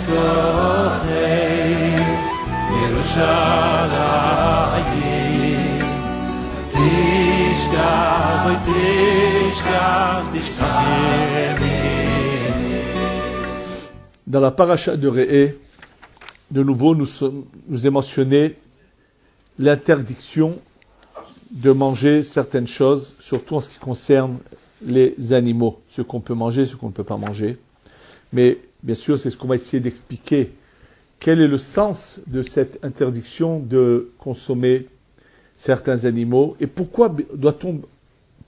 תשכחי ירושלים תשכח ותשכח תשכחי. Dans la paracha de Re'eh, de nouveau, nous est mentionné l'interdiction de manger certaines choses, surtout en ce qui concerne les animaux, ce qu'on peut manger, ce qu'on ne peut pas manger. Mais bien sûr, c'est ce qu'on va essayer d'expliquer. Quel est le sens de cette interdiction de consommer certains animaux et pourquoi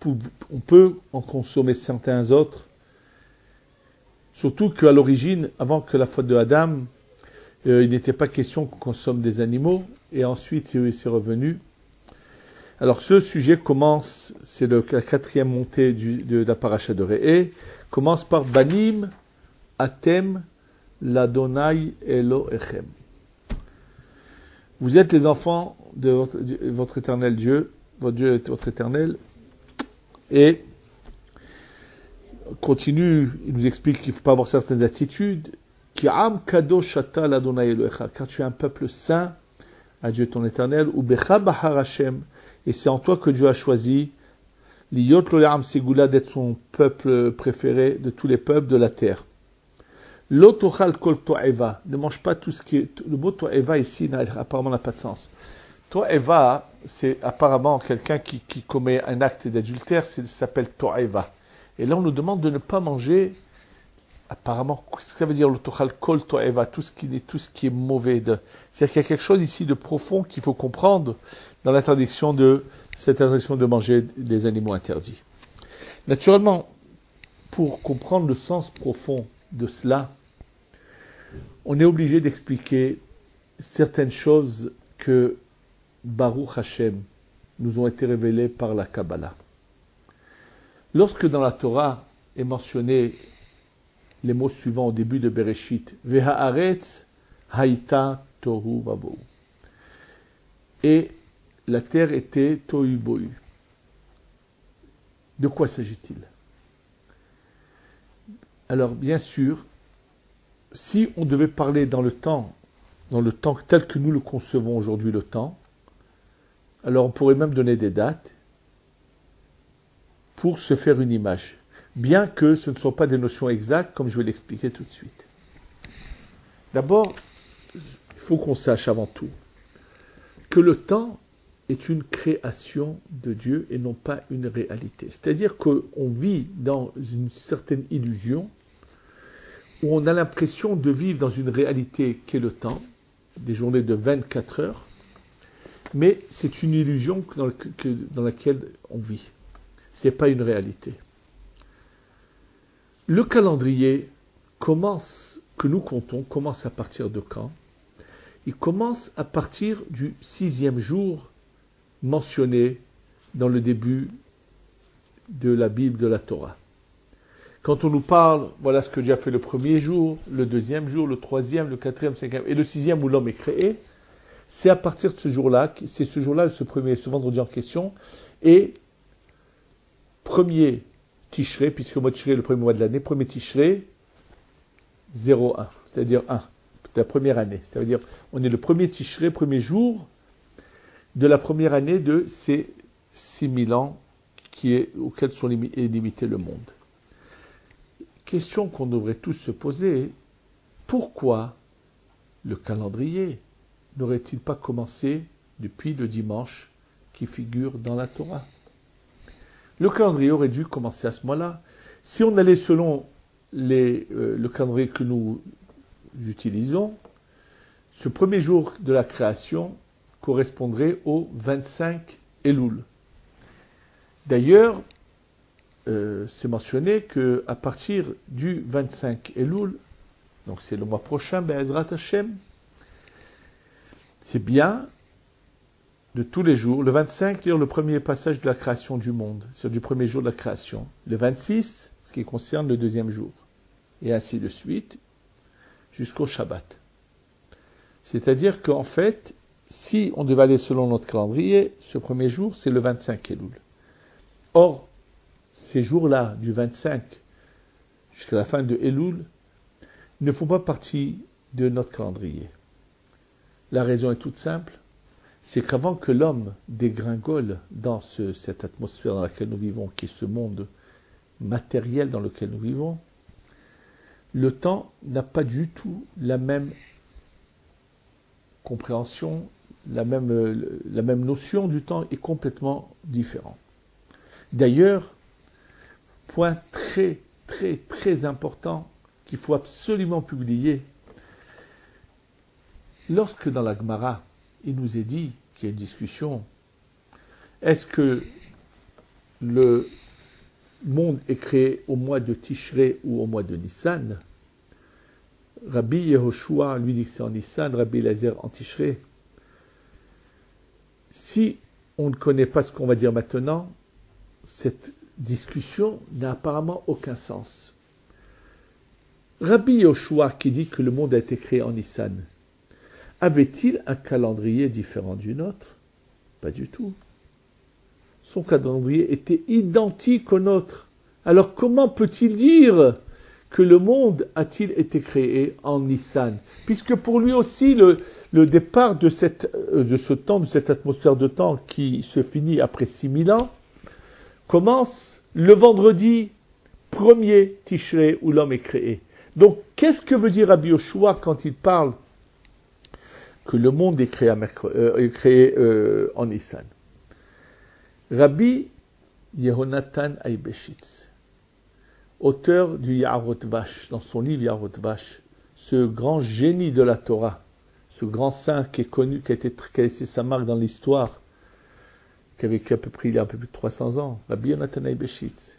on peut en consommer certains autres? Surtout qu'à l'origine, avant que la faute de Adam, il n'était pas question qu'on consomme des animaux, et ensuite c'est revenu. Alors ce sujet commence, c'est la quatrième montée de la paracha de Re'eh, commence par Banim Atem l'Adonai Elohechem. Vous êtes les enfants de votre éternel Dieu, votre Dieu est votre éternel, et continue, il nous explique qu'il ne faut pas avoir certaines attitudes. Car tu es un peuple saint à Dieu ton éternel, et c'est en toi que Dieu a choisi d'être son peuple préféré de tous les peuples de la terre. Ne mange pas tout ce qui est. Le mot to'eva ici apparemment n'a pas de sens. To'eva, c'est apparemment quelqu'un qui commet un acte d'adultère, ça s'appelle to'eva. Et là, on nous demande de ne pas manger, apparemment, ce que ça veut dire le tochal kol to'eva, tout ce qui est mauvais. C'est-à-dire qu'il y a quelque chose ici de profond qu'il faut comprendre dans cette interdiction de manger des animaux interdits. Naturellement, pour comprendre le sens profond de cela, on est obligé d'expliquer certaines choses que Baruch Hashem nous ont été révélées par la Kabbalah. Lorsque dans la Torah est mentionné les mots suivants au début de Bereshit, Vehaaretz haïta tohu vabou, et la terre était tohu bohu. De quoi s'agit-il? Alors bien sûr, si on devait parler dans le temps tel que nous le concevons aujourd'hui le temps, alors on pourrait même donner des dates pour se faire une image, bien que ce ne sont pas des notions exactes, comme je vais l'expliquer tout de suite. D'abord, il faut qu'on sache avant tout que le temps est une création de Dieu et non pas une réalité. C'est-à-dire qu'on vit dans une certaine illusion où on a l'impression de vivre dans une réalité qu'est le temps, des journées de 24 heures, mais c'est une illusion dans laquelle on vit. Ce n'est pas une réalité. Le calendrier que nous comptons commence à partir de quand? Il commence à partir du 6e jour mentionné dans le début de la Bible, de la Torah. Quand on nous parle, voilà ce que Dieu a fait le premier jour, le deuxième jour, le troisième, le quatrième, le cinquième et le sixième où l'homme est créé, c'est à partir de ce jour-là, ce vendredi en question, et premier Tishré, puisque le mois de Tishré est le premier mois de l'année, premier Tishré, 01, c'est-à-dire 1, de la première année. Ça veut dire, on est le premier Tishré, premier jour de la première année de ces 6000 ans auxquels est limité le monde. Question qu'on devrait tous se poser, pourquoi le calendrier n'aurait-il pas commencé depuis le dimanche qui figure dans la Torah? Le calendrier aurait dû commencer à ce moment-là. Si on allait selon le calendrier que nous utilisons, ce premier jour de la création correspondrait au 25 Elul. D'ailleurs, c'est mentionné qu'à partir du 25 Elul, donc c'est le mois prochain, Be'ezrat Hashem, c'est bien de tous les jours. Le 25, c'est le premier passage de la création du monde, c'est du premier jour de la création. Le 26, ce qui concerne le deuxième jour. Et ainsi de suite, jusqu'au Shabbat. C'est-à-dire qu'en fait, si on devait aller selon notre calendrier, ce premier jour, c'est le 25 Elul. Or, ces jours-là, du 25 jusqu'à la fin de Elul, ne font pas partie de notre calendrier. La raison est toute simple, c'est qu'avant que l'homme dégringole dans cette atmosphère dans laquelle nous vivons, qui est ce monde matériel dans lequel nous vivons, le temps n'a pas du tout la même compréhension, la même notion du temps est complètement différente. D'ailleurs, point très, très, très important qu'il faut absolument publier, lorsque dans la Gemara, il nous est dit qu'il y a une discussion, est-ce que le monde est créé au mois de Tishré ou au mois de Nissan? Rabbi Yehoshua lui dit que c'est en Nissan, Rabbi Eliezer en Tishré. Si on ne connaît pas ce qu'on va dire maintenant, cette discussion n'a apparemment aucun sens. Rabbi Yehoshua qui dit que le monde a été créé en Nissan, avait-il un calendrier différent du nôtre? Pas du tout. Son calendrier était identique au nôtre. Alors comment peut-il dire que le monde a-t-il été créé en Nissan? Puisque pour lui aussi, le départ de ce temps, de cette atmosphère de temps qui se finit après 6000 ans, commence le vendredi 1er Tishré où l'homme est créé. Donc, qu'est-ce que veut dire Rabbi Yehoshua quand il parle que le monde est créé, en Nissan? Rabbi Yehonatan Aibeshitz, auteur du Yaharot Vash, dans son livre Yaharot Vash, ce grand génie de la Torah, ce grand saint qui est connu, qui a laissé sa marque dans l'histoire, qui a vécu à peu près il y a un peu plus de 300 ans, Rabbi Yonatan Aibeshitz,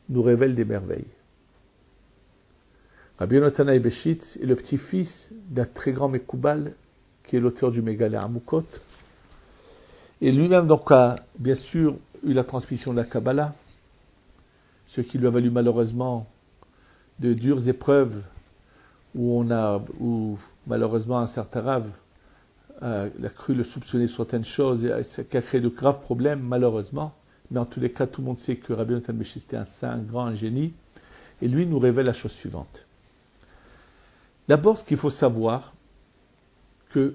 nous révèle des merveilles. Rabbi Yonatan Aibeshitz est le petit-fils d'un très grand Mekoubal, qui est l'auteur du Mégalé Amukot, et lui-même donc a bien sûr eu la transmission de la Kabbalah, ce qui lui a valu malheureusement de dures épreuves où malheureusement un certain Rav a cru le soupçonner sur certaines choses et ce qui a créé de graves problèmes malheureusement. Mais en tous les cas, tout le monde sait que Rabbi Yonatan Aibeshitz était un saint, un grand, un génie. Et lui nous révèle la chose suivante. D'abord, ce qu'il faut savoir, que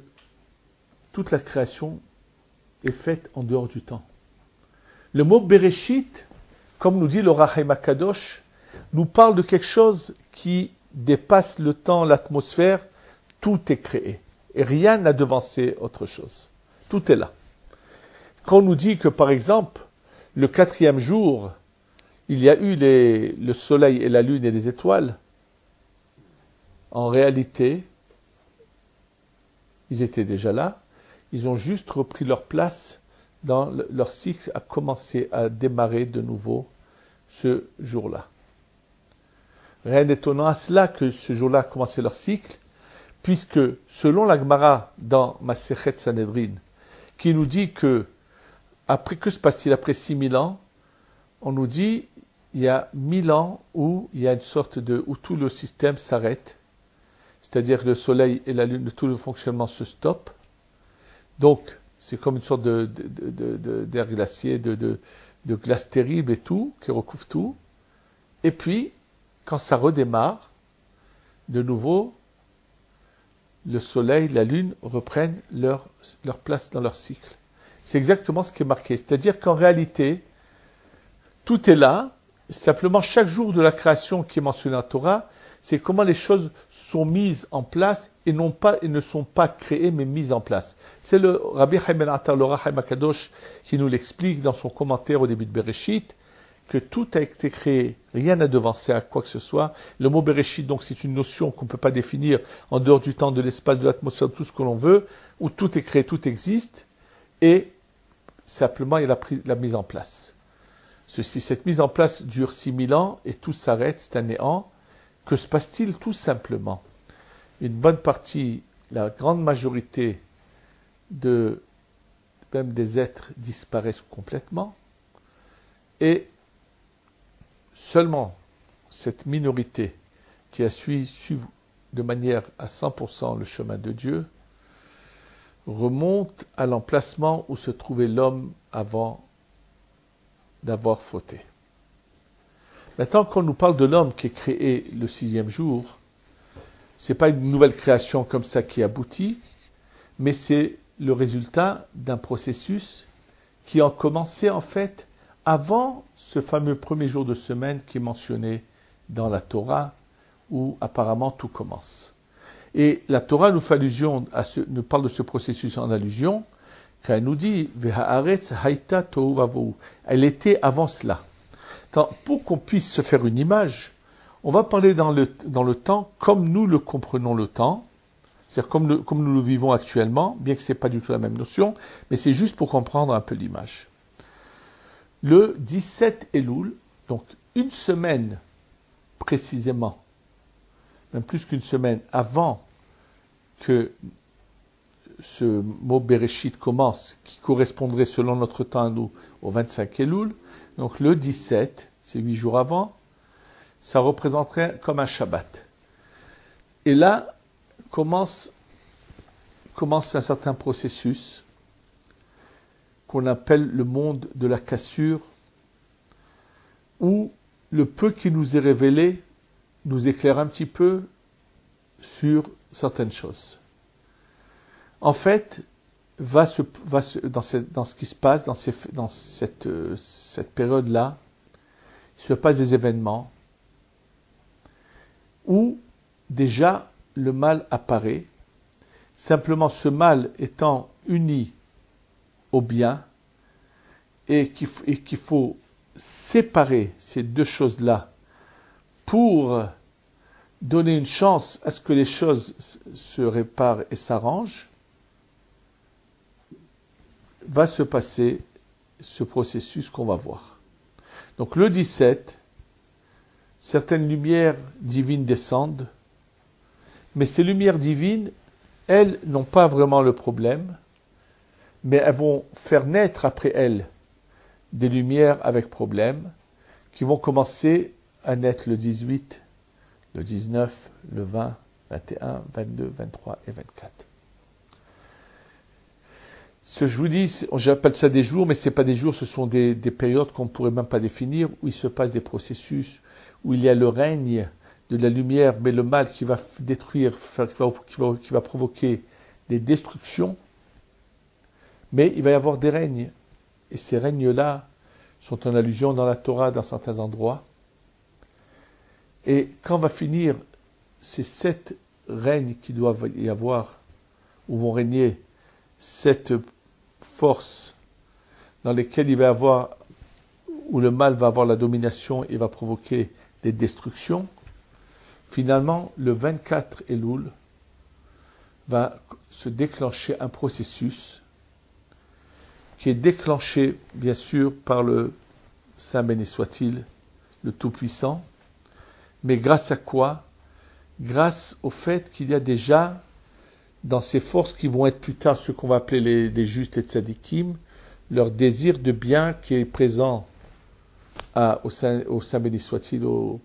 toute la création est faite en dehors du temps. Le mot Bereshit, comme nous dit le Rachaim HaKadosh, nous parle de quelque chose qui dépasse le temps, l'atmosphère. Tout est créé. Et rien n'a devancé autre chose. Tout est là. Quand on nous dit que, par exemple, le 4e jour, il y a eu le soleil et la lune et les étoiles, en réalité, ils étaient déjà là. Ils ont juste repris leur place dans leur cycle, a commencé à démarrer de nouveau ce jour-là. Rien d'étonnant à cela que ce jour-là a commencé leur cycle, puisque selon la Gemara dans Masechet Sanhedrin, qui nous dit que, que se passe-t-il après 6000 ans? On nous dit, il y a 1000 ans où il y a une sorte où tout le système s'arrête, c'est-à-dire le soleil et la lune, tout le fonctionnement se stoppe. Donc, c'est comme une sorte d'air glacier, de glace terrible et tout, qui recouvre tout. Et puis, quand ça redémarre, de nouveau, le soleil, la lune reprennent leur place dans leur cycle. C'est exactement ce qui est marqué. C'est-à-dire qu'en réalité, tout est là. Simplement, chaque jour de la création qui est mentionné en Torah, c'est comment les choses sont mises en place et ne sont pas créées, mais mises en place. C'est le Rabbi Chaim Ben Attar, le Rachaim HaKadosh, qui nous l'explique dans son commentaire au début de Bereshit, que tout a été créé, rien n'a devancé à quoi que ce soit. Le mot Bereshit, donc, c'est une notion qu'on ne peut pas définir en dehors du temps, de l'espace, de l'atmosphère, de tout ce que l'on veut, où tout est créé, tout existe, et simplement, il y a la mise en place. Cette mise en place dure 6000 ans, et tout s'arrête, c'est un néant. Que se passe-t-il? Tout simplement, une bonne partie, la grande majorité même des êtres disparaissent complètement, et seulement cette minorité qui a suivi de manière à 100% le chemin de Dieu remonte à l'emplacement où se trouvait l'homme avant d'avoir fauté. Maintenant, quand on nous parle de l'homme qui est créé le 6e jour, C'est pas une nouvelle création comme ça qui aboutit, mais c'est le résultat d'un processus qui a commencé en fait avant ce fameux premier jour de semaine qui est mentionné dans la Torah, où apparemment tout commence. Et la Torah nous fait allusion nous parle de ce processus en allusion, quand elle nous dit Vehaaretz haïta tohu vavohu. Elle était avant cela. Pour qu'on puisse se faire une image, on va parler dans le temps comme nous le comprenons le temps, c'est-à-dire comme nous le vivons actuellement, bien que ce n'est pas du tout la même notion, mais c'est juste pour comprendre un peu l'image. Le 17 Elul, donc une semaine précisément, même plus qu'une semaine avant que ce mot Bereshit commence, qui correspondrait selon notre temps à nous au 25 Elul, donc le 17, c'est 8 jours avant, ça représenterait comme un Shabbat. Et là commence un certain processus qu'on appelle le monde de la cassure, où le peu qui nous est révélé nous éclaire un petit peu sur certaines choses. En fait, dans ce qui se passe dans cette période-là, il se passe des événements où déjà le mal apparaît, simplement ce mal étant uni au bien, et qu'il faut séparer ces deux choses-là pour donner une chance à ce que les choses se réparent et s'arrangent, va se passer ce processus qu'on va voir. Donc le 17, certaines lumières divines descendent, mais ces lumières divines, elles n'ont pas vraiment le problème, mais elles vont faire naître après elles des lumières avec problème, qui vont commencer à naître le 18, le 19, le 20, 21, 22, 23 et 24. Je vous dis, j'appelle ça des jours, mais ce n'est pas des jours, ce sont des périodes qu'on ne pourrait même pas définir, où il se passe des processus, où il y a le règne de la lumière, mais le mal qui va détruire, qui va provoquer des destructions, mais il va y avoir des règnes. Et ces règnes-là sont en allusion dans la Torah, dans certains endroits. Et quand va finir ces 7 règnes qui doivent y avoir, où vont régner 7 forces dans lesquelles il va y avoir, où le mal va avoir la domination et va provoquer des destructions, finalement, le 24 Elul va se déclencher un processus qui est déclenché, bien sûr, par le Saint béni soit-il, le Tout-Puissant, mais grâce à quoi? Grâce au fait qu'il y a déjà, dans ces forces qui vont être plus tard ce qu'on va appeler les justes et tzadikim, leur désir de bien qui est présent au Saint béni soit-il, au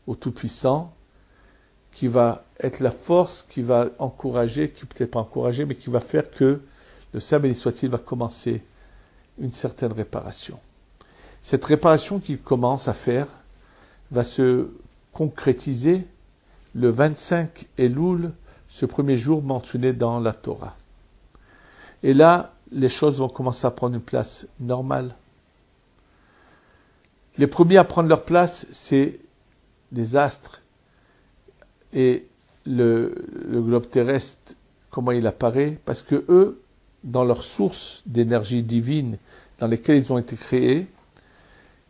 Tout-Puissant, qui va être la force qui va encourager, qui peut-être pas encourager, mais qui va faire que le Saint béni soit-il va commencer une certaine réparation. Cette réparation qu'il commence à faire va se concrétiser le 25 Elul, ce premier jour mentionné dans la Torah. Et là, les choses vont commencer à prendre une place normale. Les premiers à prendre leur place, c'est les astres et le globe terrestre, comment il apparaît, parce que eux, dans leur source d'énergie divine dans lesquelles ils ont été créés,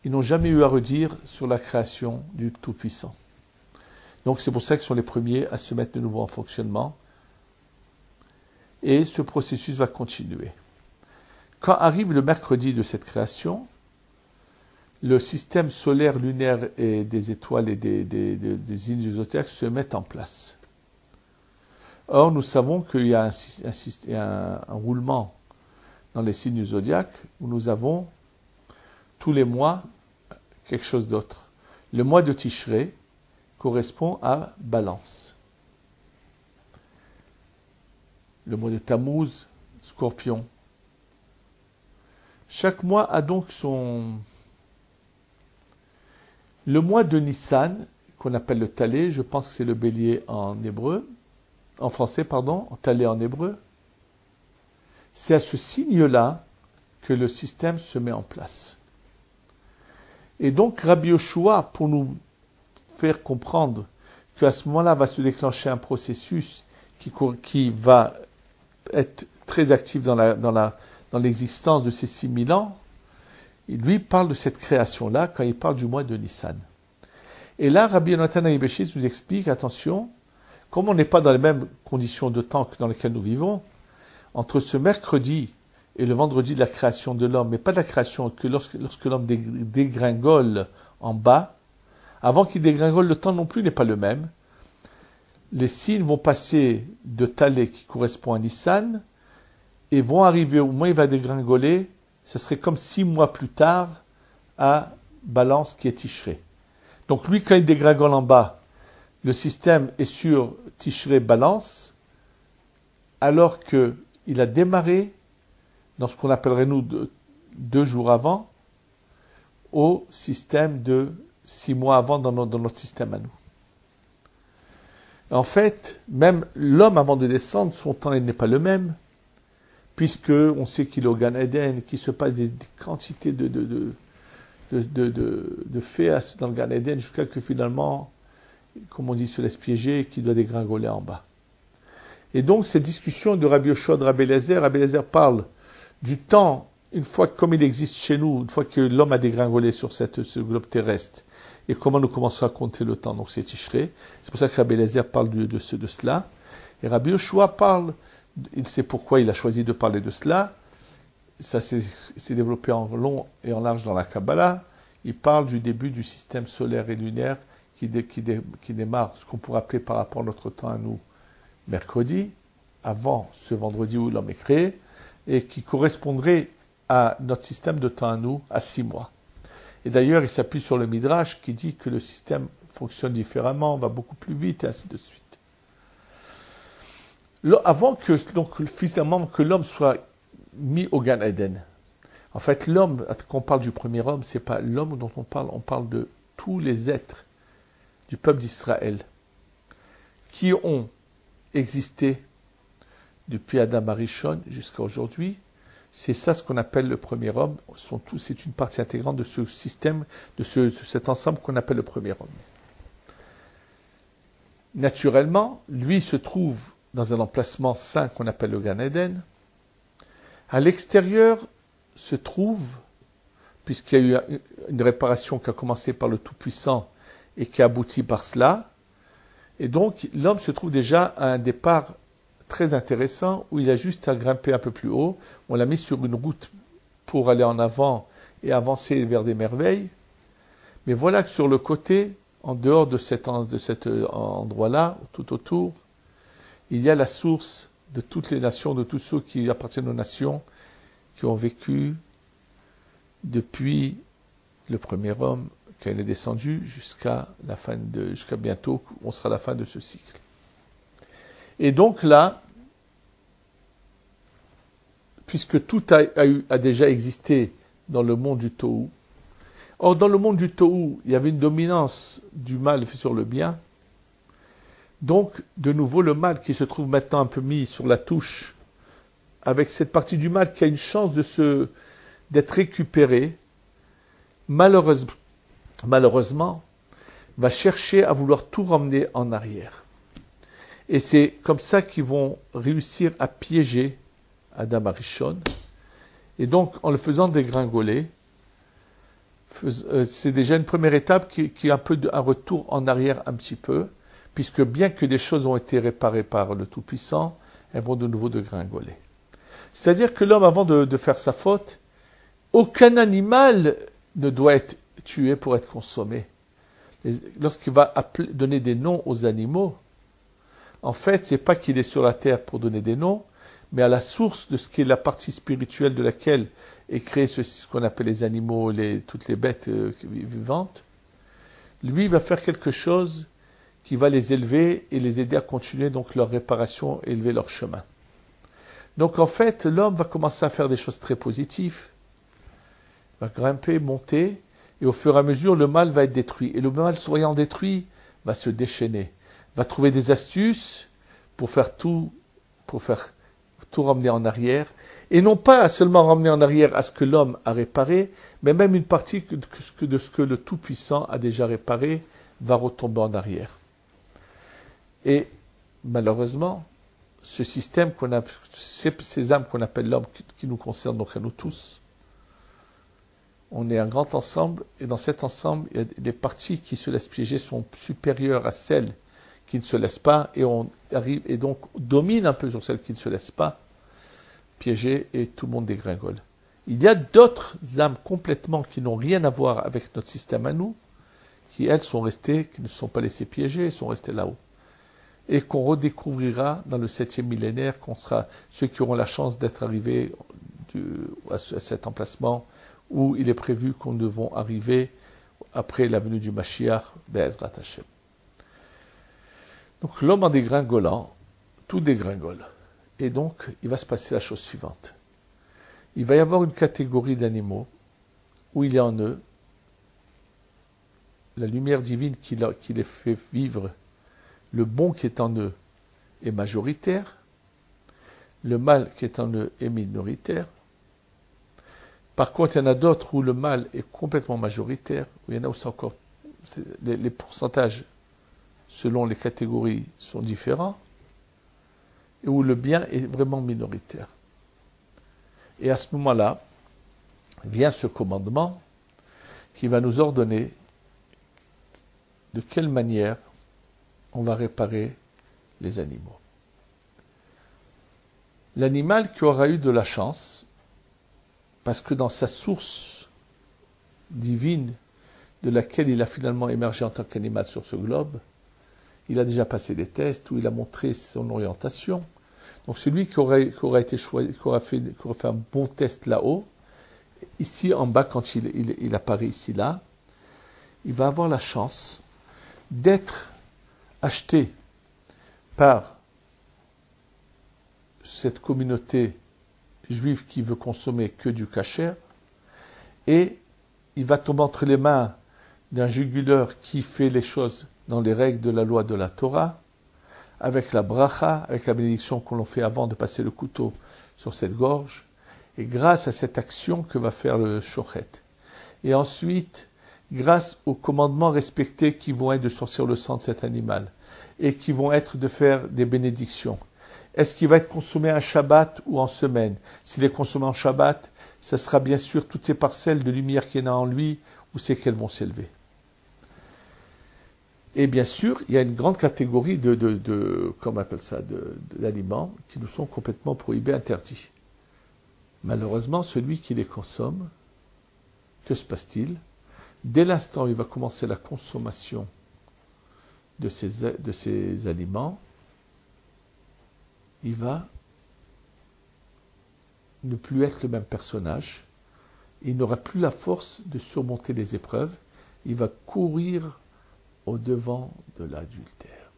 ils n'ont jamais eu à redire sur la création du Tout-Puissant. Donc c'est pour ça qu'ils sont les premiers à se mettre de nouveau en fonctionnement. Et ce processus va continuer. Quand arrive le mercredi de cette création, le système solaire, lunaire et des étoiles et des signes du zodiaque se mettent en place. Or, nous savons qu'il y a un roulement dans les signes du zodiaque où nous avons tous les mois quelque chose d'autre. Le mois de Tishré correspond à Balance. Le mois de Tammuz, Scorpion. Chaque mois a donc son... Le mois de Nissan qu'on appelle le talé, je pense que c'est le bélier en hébreu, en français, pardon, talé en hébreu. C'est à ce signe-là que le système se met en place. Et donc Rabbi Yoshua, pour nous faire comprendre qu'à ce moment-là va se déclencher un processus qui va être très actif dans l'existence de ces 6000 ans, il lui parle de cette création-là quand il parle du mois de Nissan. Et là, Rabbi Yonatan Ayibeshis nous explique, attention, comme on n'est pas dans les mêmes conditions de temps que dans lesquelles nous vivons, entre ce mercredi et le vendredi de la création de l'homme, mais pas de la création, que lorsque l'homme dégringole en bas, avant qu'il dégringole, le temps non plus n'est pas le même. Les signes vont passer de Talé, qui correspond à Nissan, et vont arriver au moment où il va dégringoler, ce serait comme 6 mois plus tard, à Balance, qui est Tishré. Donc lui, quand il dégringole en bas, le système est sur Tishré Balance, alors qu'il a démarré dans ce qu'on appellerait nous 2 jours avant, au système de 6 mois avant dans notre système à nous. En fait, même l'homme avant de descendre, son temps n'est pas le même, puisque on sait qu'il est au Gan Eden, qu'il se passe des quantités de faits dans le Gan Eden, jusqu'à que finalement, comme on dit, se laisse piéger et qu'il doit dégringoler en bas. Et donc, cette discussion de Rabbi Yoshua, de Rabbi Eliezer parle du temps, une fois comme il existe chez nous, une fois que l'homme a dégringolé sur ce globe terrestre, et comment nous commençons à compter le temps, donc c'est Tishré. C'est pour ça que Rabbi Eliezer parle de cela. Et Rabbi Yoshua parle, il sait pourquoi il a choisi de parler de cela, ça s'est développé en long et en large dans la Kabbalah. Il parle du début du système solaire et lunaire qui démarre, ce qu'on pourrait appeler par rapport à notre temps à nous, mercredi, avant ce vendredi où l'homme est créé, et qui correspondrait à notre système de temps à nous, à 6 mois. Et d'ailleurs, il s'appuie sur le Midrash qui dit que le système fonctionne différemment, va beaucoup plus vite, et ainsi de suite. Avant que, donc, finalement, que l'homme soit mis au Gan Eden, en fait, l'homme, quand on parle du premier homme, c'est pas l'homme dont on parle de tous les êtres du peuple d'Israël qui ont existé depuis Adam Arishon jusqu'à aujourd'hui. C'est ça ce qu'on appelle le premier homme. C'est une partie intégrante de ce système, de cet ensemble qu'on appelle le premier homme. Naturellement, lui se trouve dans un emplacement saint qu'on appelle le Gan Eden. À l'extérieur se trouve, puisqu'il y a eu une réparation qui a commencé par le Tout-Puissant et qui a abouti par cela, et donc l'homme se trouve déjà à un départ très intéressant où il a juste à grimper un peu plus haut. On l'a mis sur une route pour aller en avant et avancer vers des merveilles. Mais voilà que sur le côté, en dehors de cet endroit-là, tout autour, il y a la source de toutes les nations, de tous ceux qui appartiennent aux nations, qui ont vécu depuis le premier homme, quand il est descendu, jusqu'à bientôt, on sera à la fin de ce cycle. Et donc là, puisque tout a déjà existé dans le monde du Tohu, or dans le monde du Tohu, il y avait une dominance du mal sur le bien, donc de nouveau le mal qui se trouve maintenant un peu mis sur la touche, avec cette partie du mal qui a une chance d'être récupérée, malheureusement, va chercher à vouloir tout ramener en arrière. Et c'est comme ça qu'ils vont réussir à piéger Adam Arishon. Et donc, en le faisant dégringoler, c'est déjà une première étape qui est un peu un retour en arrière un petit peu, puisque bien que des choses ont été réparées par le Tout-Puissant, elles vont de nouveau dégringoler. C'est-à-dire que l'homme, avant de faire sa faute, aucun animal ne doit être tué pour être consommé. Lorsqu'il va donner des noms aux animaux, en fait, c'est pas qu'il est sur la terre pour donner des noms, mais à la source de ce qui est la partie spirituelle de laquelle est créé ce qu'on appelle les animaux, toutes les bêtes vivantes, lui va faire quelque chose qui va les élever et les aider à continuer donc leur réparation et élever leur chemin. Donc en fait, l'homme va commencer à faire des choses très positives, va grimper, monter, et au fur et à mesure, le mal va être détruit. Et le mal soyant détruit, va se déchaîner, va trouver des astuces pour faire tout ramener en arrière, et non pas seulement ramener en arrière à ce que l'homme a réparé, mais même une partie de ce que le Tout-Puissant a déjà réparé va retomber en arrière. Et malheureusement, ce système ces âmes qu'on appelle l'homme, qui nous concernent donc à nous tous, on est un grand ensemble, et dans cet ensemble, les parties qui se laissent piéger sont supérieures à celles qui ne se laissent pas, et on arrive et donc domine un peu sur celles qui ne se laissent pas piéger, et tout le monde dégringole. Il y a d'autres âmes complètement qui n'ont rien à voir avec notre système à nous, qui elles sont restées, qui ne se sont pas laissées piéger, sont restées là-haut. Et qu'on redécouvrira dans le 7e millénaire, qu'on sera ceux qui auront la chance d'être arrivés à cet emplacement où il est prévu qu'on devons arriver après la venue du Mashiach, Be'ezrat Hashem. Donc l'homme en dégringolant, tout dégringole. Et donc, il va se passer la chose suivante. Il va y avoir une catégorie d'animaux où il y a en eux la lumière divine qui les fait vivre. Le bon qui est en eux est majoritaire, le mal qui est en eux est minoritaire. Par contre, il y en a d'autres où le mal est complètement majoritaire, où il y en a où c'est encore... Les pourcentages, selon les catégories, sont différents, et où le bien est vraiment minoritaire. Et à ce moment-là, vient ce commandement qui va nous ordonner de quelle manière on va réparer les animaux. L'animal qui aura eu de la chance, parce que dans sa source divine, de laquelle il a finalement émergé en tant qu'animal sur ce globe, il a déjà passé des tests où il a montré son orientation. Donc celui qui aura été choisi, qui aura fait un bon test là-haut, ici en bas, quand il apparaît ici là, il va avoir la chance d'être acheté par cette communauté juive qui veut consommer que du kasher, et il va tomber entre les mains d'un juguleur qui fait les choses dans les règles de la loi de la Torah, avec la bracha, avec la bénédiction qu'on fait avant de passer le couteau sur cette gorge, et grâce à cette action que va faire le shochet. Et ensuite, grâce aux commandements respectés qui vont être de sortir le sang de cet animal, et qui vont être de faire des bénédictions. Est-ce qu'il va être consommé un Shabbat ou en semaine? S'il est consommé en Shabbat, ce sera bien sûr toutes ces parcelles de lumière qu'il y en a en lui, où c'est qu'elles vont s'élever. Et bien sûr, il y a une grande catégorie comment on appelle ça, d'aliments qui nous sont complètement prohibés, interdits. Malheureusement, celui qui les consomme, que se passe-t-il? Dès l'instant où il va commencer la consommation de ces aliments, il va ne plus être le même personnage, il n'aura plus la force de surmonter les épreuves, il va courir au-devant de l'adultère.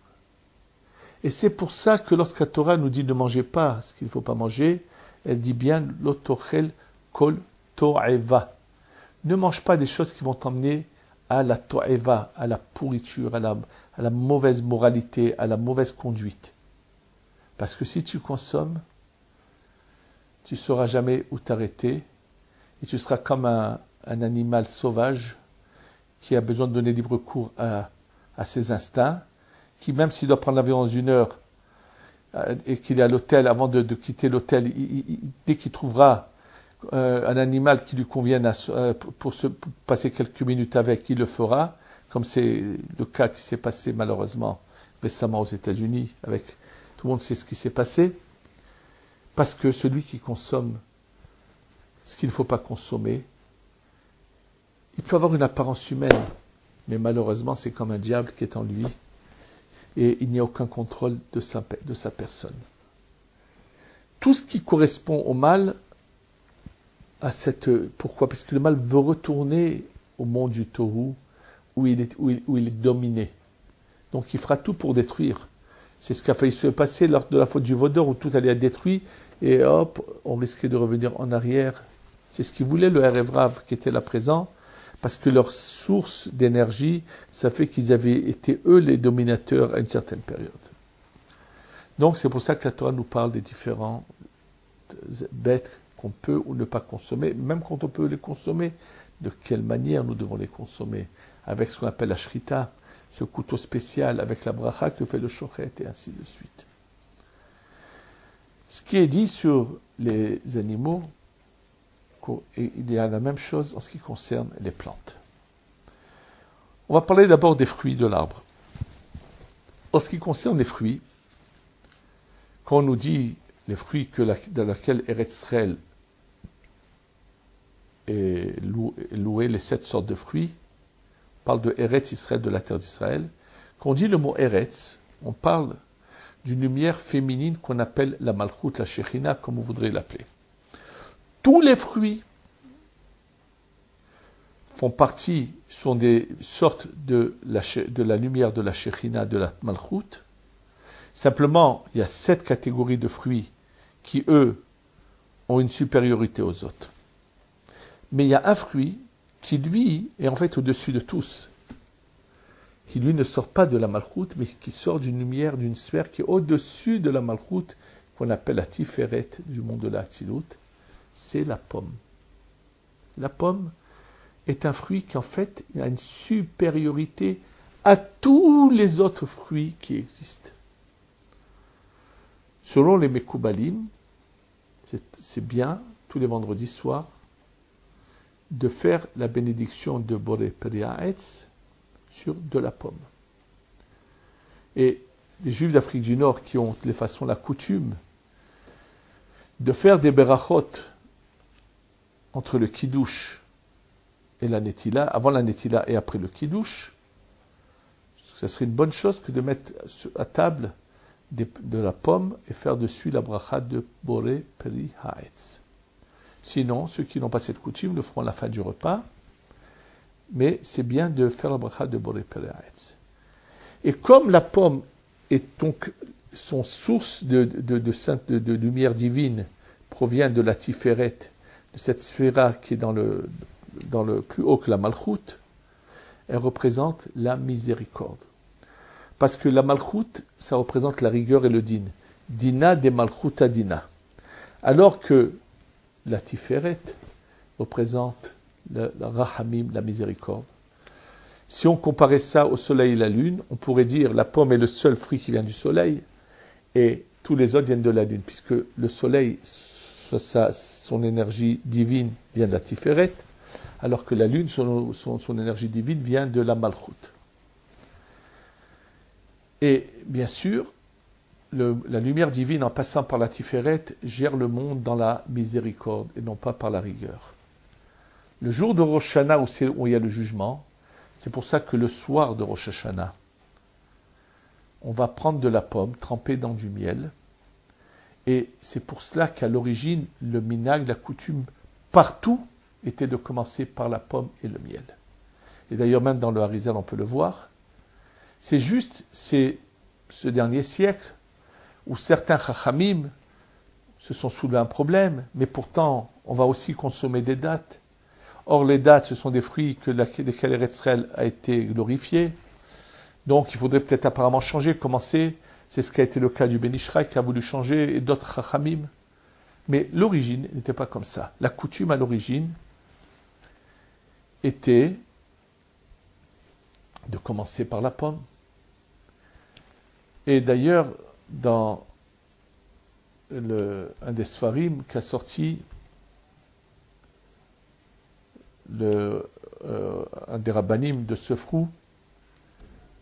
Et c'est pour ça que lorsque la Torah nous dit ne mangez pas ce qu'il ne faut pas manger, elle dit bien l'otochel kol to'eva. Ne mange pas des choses qui vont t'emmener à la to'eva, à la pourriture, à la mauvaise moralité, à la mauvaise conduite. Parce que si tu consommes, tu ne sauras jamais où t'arrêter, et tu seras comme un animal sauvage qui a besoin de donner libre cours à ses instincts, qui même s'il doit prendre l'avion dans 1 heure, et qu'il est à l'hôtel, avant de quitter l'hôtel, dès qu'il trouvera un animal qui lui convienne pour passer quelques minutes avec, il le fera, comme c'est le cas qui s'est passé malheureusement récemment aux États-Unis, avec tout le monde sait ce qui s'est passé, parce que celui qui consomme ce qu'il ne faut pas consommer, il peut avoir une apparence humaine, mais malheureusement c'est comme un diable qui est en lui, et il n'y a aucun contrôle de sa personne. Tout ce qui correspond au mal, pourquoi? Parce que le mal veut retourner au monde du Tohu, où il est dominé. Donc il fera tout pour détruire. C'est ce qui a failli se passer lors de la faute du Vaudor, où tout allait être détruit, et hop, on risquait de revenir en arrière. C'est ce qu'il voulait, le Erev Rav qui était là présent, Parce que leur source d'énergie, ça fait qu'ils avaient été, eux, les dominateurs à une certaine période. Donc, c'est pour ça que la Torah nous parle des différents bêtes qu'on peut ou ne pas consommer. Même quand on peut les consommer, de quelle manière nous devons les consommer? Avec ce qu'on appelle la shrita, ce couteau spécial, avec la bracha que fait le shochet, et ainsi de suite. Ce qui est dit sur les animaux, il y a la même chose en ce qui concerne les plantes. On va parler d'abord des fruits de l'arbre. En ce qui concerne les fruits, quand on nous dit les fruits dans lesquels Eretz Israël est loué, les 7 sortes de fruits, on parle de Eretz Israël, de la terre d'Israël. Quand on dit le mot Eretz, on parle d'une lumière féminine qu'on appelle la Malchut, la Shekhinah, comme vous voudrez l'appeler. Tous les fruits font partie, sont des sortes de la lumière de la Shekhinah, de la Malchut. Simplement, il y a 7 catégories de fruits qui, eux, ont une supériorité aux autres. Mais il y a un fruit qui, lui, est en fait au-dessus de tous, qui, lui, ne sort pas de la Malchut, mais qui sort d'une lumière, d'une sphère qui est au-dessus de la Malchut, qu'on appelle la Tiferet du monde de la Hatzilut, c'est la pomme. La pomme est un fruit qui, en fait, a une supériorité à tous les autres fruits qui existent. Selon les Mekoubalim, c'est bien, tous les vendredis soirs, de faire la bénédiction de Boré Peri Haetz sur de la pomme. Et les Juifs d'Afrique du Nord qui ont de façon la coutume de faire des berachot entre le kiddush et la netila, avant la netila et après le kiddush, ce serait une bonne chose que de mettre à table de la pomme et faire dessus la bracha de Boré Peri Haetz. Sinon, ceux qui n'ont pas cette coutume le feront à la fin du repas, mais c'est bien de faire la bracha de Boré Peri Haetz. Et comme la pomme est donc son source de lumière divine provient de la Tiferet, de cette sphéra qui est dans le plus haut que la Malchut, elle représente la miséricorde. Parce que la Malchut, ça représente la rigueur et le din. Dina de Malchuta Dina. Alors que la Tiferet représente la Rahamim, la miséricorde. Si on comparait ça au soleil et la lune, on pourrait dire la pomme est le seul fruit qui vient du soleil et tous les autres viennent de la lune, puisque le soleil, son énergie divine vient de la Tiferet, alors que la lune, son énergie divine vient de la Malchut. Et bien sûr, la lumière divine en passant par la Tiferet gère le monde dans la miséricorde et non pas par la rigueur. Le jour de Rosh Hashanah où il y a le jugement, c'est pour ça que le soir de Rosh Hashanah, on va prendre de la pomme trempée dans du miel. Et c'est pour cela qu'à l'origine, le minhag, la coutume, partout, était de commencer par la pomme et le miel. Et d'ailleurs, même dans le Harizal, on peut le voir. C'est juste, c'est ce dernier siècle où certains chachamim se sont soulevés un problème, mais pourtant, on va aussi consommer des dattes. Or, les dattes, ce sont des fruits desquels Eretz Israël a été glorifié. Donc, il faudrait peut-être apparemment changer, commencer. C'est ce qui a été le cas du Ben Ishraï qui a voulu changer et d'autres chachamim. Mais l'origine n'était pas comme ça. La coutume à l'origine était de commencer par la pomme. Et d'ailleurs, dans un des Sfarim qu'a sorti un des rabbanim de Sefrou,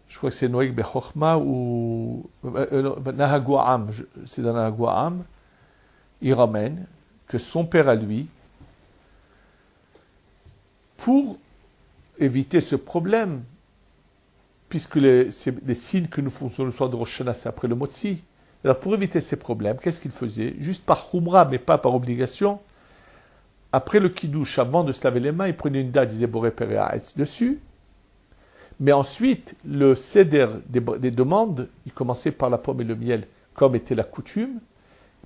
je crois que c'est Noeg Bechochma ou Nahagouam, c'est dans Nahagouam, il ramène que son père à lui, pour éviter ce problème, puisque les signes que nous faisons le soir de Rosh Hashanah, c'est après le Motzi, alors pour éviter ces problèmes, qu'est-ce qu'il faisait? Juste par Khumra, mais pas par obligation, après le Kiddush, avant de se laver les mains, il prenait une date, il disait Boré Peri Haetz dessus, mais ensuite, le Seder des demandes, il commençait par la pomme et le miel, comme était la coutume,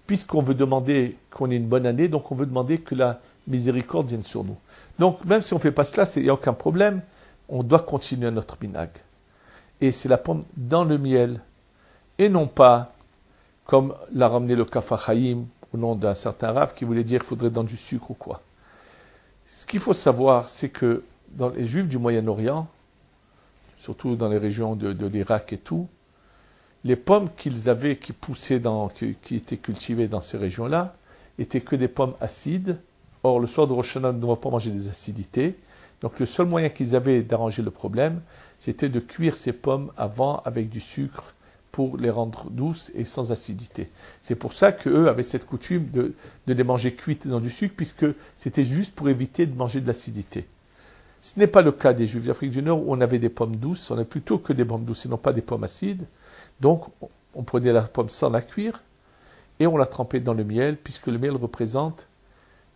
puisqu'on veut demander qu'on ait une bonne année, donc on veut demander que la miséricorde vienne sur nous. Donc, même si on ne fait pas cela, il n'y a aucun problème. On doit continuer notre minag. Et c'est la pomme dans le miel. Et non pas, comme l'a ramené le Kaf HaChaim, au nom d'un certain Rav, qui voulait dire qu'il faudrait dans du sucre ou quoi. Ce qu'il faut savoir, c'est que dans les Juifs du Moyen-Orient, surtout dans les régions de l'Irak et tout, les pommes qu'ils avaient, qui poussaient, qui étaient cultivées dans ces régions-là, étaient que des pommes acides. Or, le soir de Rosh Hashanah, on ne doit pas manger des acidités. Donc, le seul moyen qu'ils avaient d'arranger le problème, c'était de cuire ces pommes avant avec du sucre pour les rendre douces et sans acidité. C'est pour ça qu'eux avaient cette coutume de les manger cuites dans du sucre, puisque c'était juste pour éviter de manger de l'acidité. Ce n'est pas le cas des Juifs d'Afrique du Nord où on avait des pommes douces, on a plutôt que des pommes douces et non pas des pommes acides. Donc, on prenait la pomme sans la cuire et on la trempait dans le miel, puisque le miel représente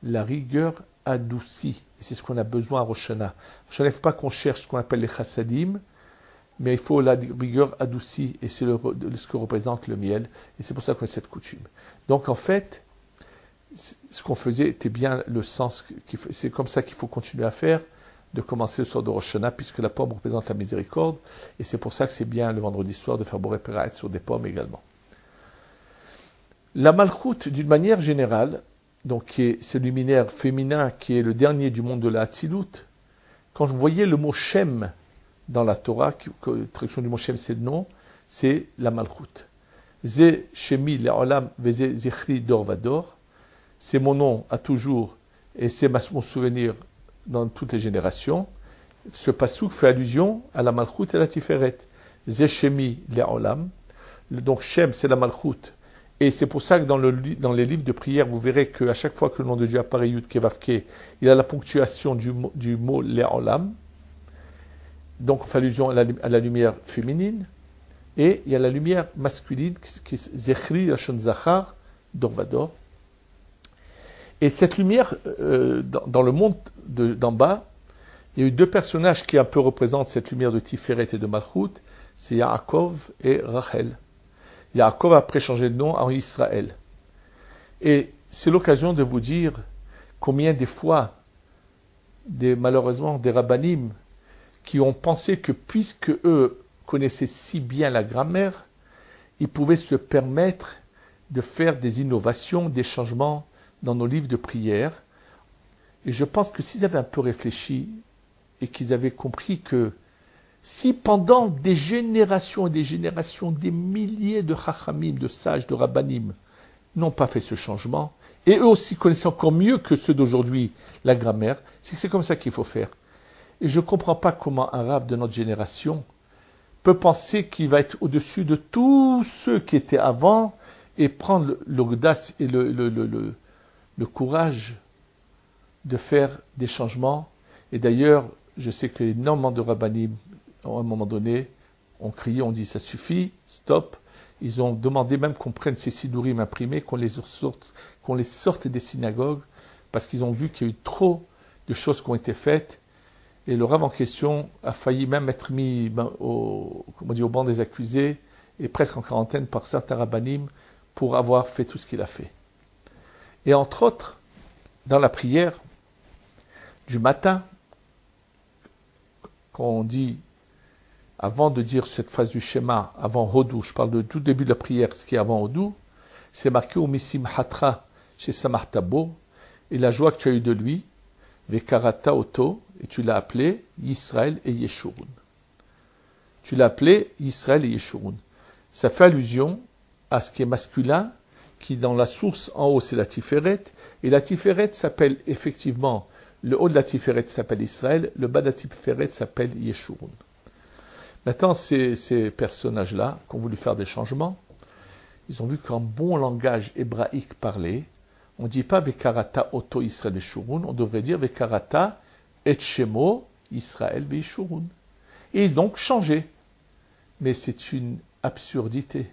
la rigueur adoucie. Et c'est ce qu'on a besoin à Rosh Hashanah. Je ne pas qu'on cherche ce qu'on appelle les chassadim, mais il faut la rigueur adoucie, et c'est ce que représente le miel. Et c'est pour ça qu'on a cette coutume. Donc, en fait, ce qu'on faisait était bien le sens, c'est comme ça qu'il faut continuer à faire, de commencer le soir de Rosh Hashanah, puisque la pomme représente la miséricorde, et c'est pour ça que c'est bien le vendredi soir de faire Boré Peraet sur des pommes également. La Malchut, d'une manière générale, donc qui est ce luminaire féminin qui est le dernier du monde de la Hatzilut, quand vous voyez le mot Shem dans la Torah, la traduction du mot Shem c'est le nom, c'est la Malchut. Ze Shemi le'olam veze zichri dor vador, c'est mon nom à toujours et c'est mon souvenir dans toutes les générations. Ce pasouk fait allusion à la Malchut et la Tiferet. Ze Shemi le'olam, donc Shem c'est la Malchut. Et c'est pour ça que dans les livres de prière, vous verrez qu'à chaque fois que le nom de Dieu apparaît, Yud Kevavke, il a la ponctuation du mot Le'olam. Donc on fait allusion à la lumière féminine. Et il y a la lumière masculine qui est Zechri, Lachon Zachar, Dorvador. Et cette lumière, dans le monde d'en bas, il y a eu deux personnages qui un peu représentent cette lumière de Tiferet et de Malchut, c'est Yaakov et Rachel. Yaakov a après changé de nom en Israël. Et c'est l'occasion de vous dire combien des fois, malheureusement, des rabbanim qui ont pensé que puisque eux connaissaient si bien la grammaire, ils pouvaient se permettre de faire des innovations, des changements dans nos livres de prière. Et je pense que s'ils avaient un peu réfléchi et qu'ils avaient compris que si pendant des générations et des générations, des milliers de chachamim, de sages, de rabbanim, n'ont pas fait ce changement, et eux aussi connaissent encore mieux que ceux d'aujourd'hui la grammaire, c'est que c'est comme ça qu'il faut faire. Et je ne comprends pas comment un rabbin de notre génération peut penser qu'il va être au-dessus de tous ceux qui étaient avant et prendre l'audace et le courage de faire des changements. Et d'ailleurs, je sais que énormément de rabbanim, à un moment donné, ont crié, on dit ça suffit, stop. Ils ont demandé même qu'on prenne ces sidourim imprimés, qu'on les sorte des synagogues, parce qu'ils ont vu qu'il y a eu trop de choses qui ont été faites. Et le rabbin en question a failli même être mis au banc des accusés et presque en quarantaine par certains rabbanim pour avoir fait tout ce qu'il a fait. Et entre autres, dans la prière du matin, quand on dit, avant de dire cette phrase du schéma, avant Hodou, je parle de tout début de la prière, ce qui est avant Hodou, c'est marqué au Missim Hatra chez Samartabo, et la joie que tu as eue de lui, Vekarata Oto, et tu l'as appelé Yisraël et Yeshurun. Tu l'as appelé Yisraël et Yeshurun. Ça fait allusion à ce qui est masculin, qui dans la source en haut c'est la Tiferet, et la Tiferet s'appelle effectivement, le haut de la Tiferet s'appelle Israël, le bas de la Tiferet s'appelle Yeshurun. Maintenant, ces personnages-là, qui ont voulu faire des changements, ils ont vu qu'en bon langage hébraïque parlé, on ne dit pas Vekarata Oto Israël Yeshurun, on devrait dire Vekarata Et Shemo Israël Yeshurun. Et ils ont donc changé. Mais c'est une absurdité.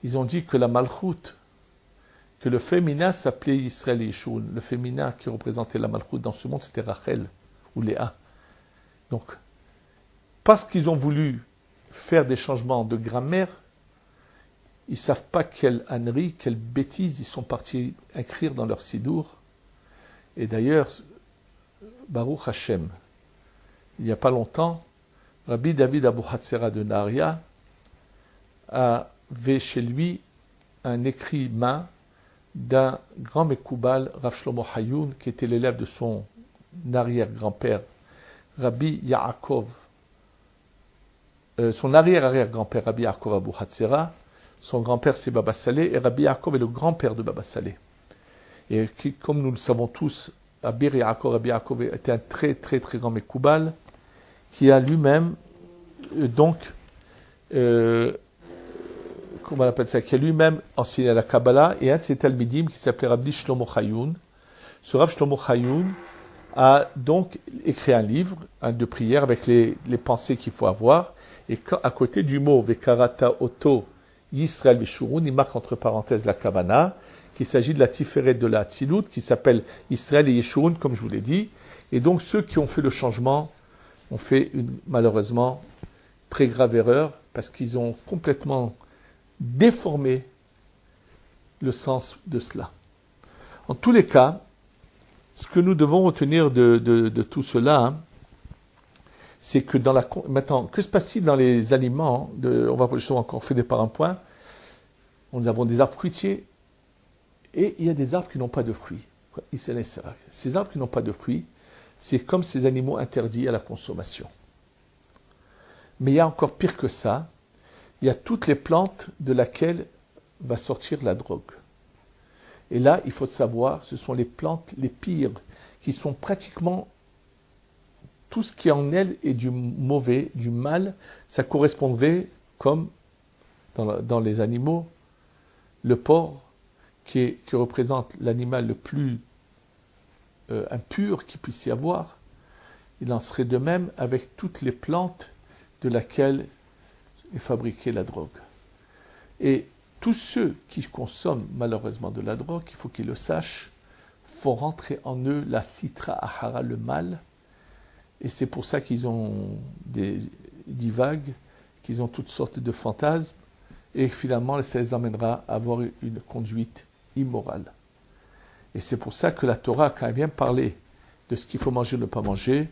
Ils ont dit que la Malchut, que le féminin s'appelait Israël et Yeshurun. Le féminin qui représentait la Malchut dans ce monde, c'était Rachel ou Léa. Donc, parce qu'ils ont voulu faire des changements de grammaire, ils ne savent pas quelle ânerie, quelle bêtise ils sont partis écrire dans leur sidour, Et d'ailleurs, Baruch Hashem, il n'y a pas longtemps, Rabbi David Abu Hatzera de Nahariya avait chez lui un écrit main d'un grand Mekoubal, Rav Shlomo Hayoun, qui était l'élève de son arrière-grand-père, Rabbi Yaakov, son arrière-arrière-grand-père, Rabbi Yaakov Abu Hatzera. Son grand-père, c'est Baba Saleh, et Rabbi Yaakov est le grand-père de Baba Saleh. Et qui, comme nous le savons tous, Rabbi Yaakov était un très très très grand Mekoubal, qui a lui-même, comment on appelle ça, qui a lui-même enseigné la Kabbalah, et un de ses talmidim qui s'appelait Rabbi Shlomo Hayoun. Ce Rav Shlomo Hayoun a donc écrit un livre, de prière, avec les pensées qu'il faut avoir, et à côté du mot Vekarata Oto Yisrael Veshurun, il marque entre parenthèses la Kavana, qu'il s'agit de la Tiferet de la Hatzilut, qui s'appelle Israël et Yeshurun, comme je vous l'ai dit. Et donc ceux qui ont fait le changement ont fait une, malheureusement, très grave erreur, parce qu'ils ont complètement déformé le sens de cela. En tous les cas, ce que nous devons retenir de tout cela, c'est que maintenant, que se passe-t-il dans les aliments on va justement encore faire par un point. Nous avons des arbres fruitiers et il y a des arbres qui n'ont pas de fruits. Ces arbres qui n'ont pas de fruits, c'est comme ces animaux interdits à la consommation. Mais il y a encore pire que ça. Il y a toutes les plantes de laquelle va sortir la drogue. Et là, il faut savoir, ce sont les plantes les pires, qui sont pratiquement tout ce qui en elles est du mauvais, du mal. Ça correspondrait, comme dans les animaux, le porc, qui représente l'animal le plus impur qu'il puisse y avoir. Il en serait de même avec toutes les plantes de laquelle est fabriquée la drogue. Et tous ceux qui consomment malheureusement de la drogue, il faut qu'ils le sachent, font rentrer en eux la sitra ahara, le mal, et c'est pour ça qu'ils ont des divagues, qu'ils ont toutes sortes de fantasmes, et finalement ça les amènera à avoir une conduite immorale. Et c'est pour ça que la Torah, quand elle vient parler de ce qu'il faut manger ou ne pas manger,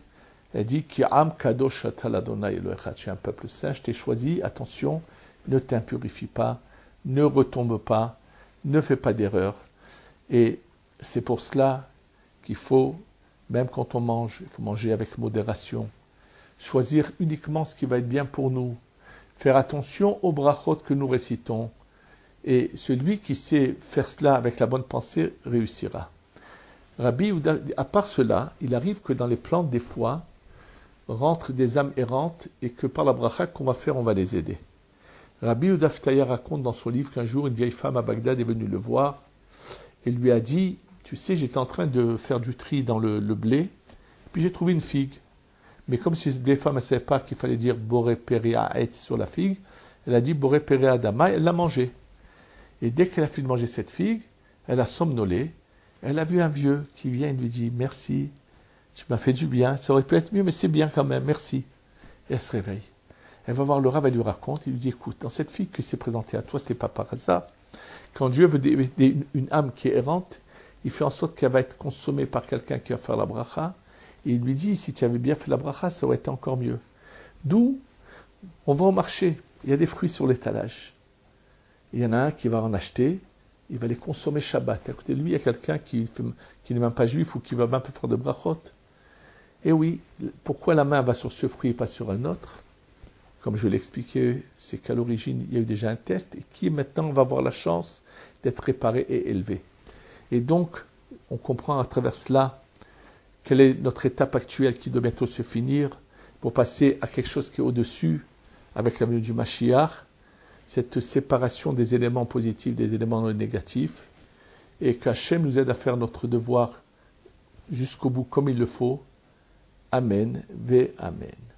elle dit Ki am kadosh atal Adonai Elohecha, tu es un peuple saint, je t'ai choisi, attention, ne t'impurifie pas, ne retombe pas, ne fais pas d'erreur. Et c'est pour cela qu'il faut, même quand on mange, il faut manger avec modération, choisir uniquement ce qui va être bien pour nous, faire attention aux brachot que nous récitons, et celui qui sait faire cela avec la bonne pensée réussira. Rabbi Yehuda, à part cela, il arrive que dans les plantes, des fois, rentrent des âmes errantes, et que par la bracha qu'on va faire, on va les aider. Rabbi Yehuda Ftaya raconte dans son livre qu'un jour, une vieille femme à Bagdad est venue le voir, et lui a dit, tu sais, j'étais en train de faire du tri dans le blé, puis j'ai trouvé une figue. Mais comme si cette vieille femme ne savait pas qu'il fallait dire Boré Perea Et sur la figue, elle a dit Boré Perea Dama, elle l'a mangée. Et dès qu'elle a fini de manger cette figue, elle a somnolé. Elle a vu un vieux qui vient et lui dit Merci, tu m'as fait du bien, ça aurait pu être mieux, mais c'est bien quand même, merci. Et elle se réveille. Elle va voir le Rav, elle lui raconte, il lui dit Écoute, dans cette figue qui s'est présentée à toi, ce n'était pas par hasard. Quand Dieu veut une âme qui est errante, il fait en sorte qu'elle va être consommée par quelqu'un qui va faire la bracha. Et il lui dit, si tu avais bien fait la bracha, ça aurait été encore mieux. D'où, on va au marché, il y a des fruits sur l'étalage. Il y en a un qui va en acheter, il va les consommer Shabbat. À côté de lui, il y a quelqu'un qui n'est même pas juif ou qui va même pas faire de brachot. Et oui, pourquoi la main va sur ce fruit et pas sur un autre? Comme je vais l'expliquer, c'est qu'à l'origine, il y a eu déjà un test et qui maintenant va avoir la chance d'être réparé et élevé. Et donc, on comprend à travers cela quelle est notre étape actuelle qui doit bientôt se finir pour passer à quelque chose qui est au-dessus avec la venue du Mashiach, cette séparation des éléments positifs des éléments négatifs, et qu'Hachem nous aide à faire notre devoir jusqu'au bout comme il le faut. Amen, ve Amen.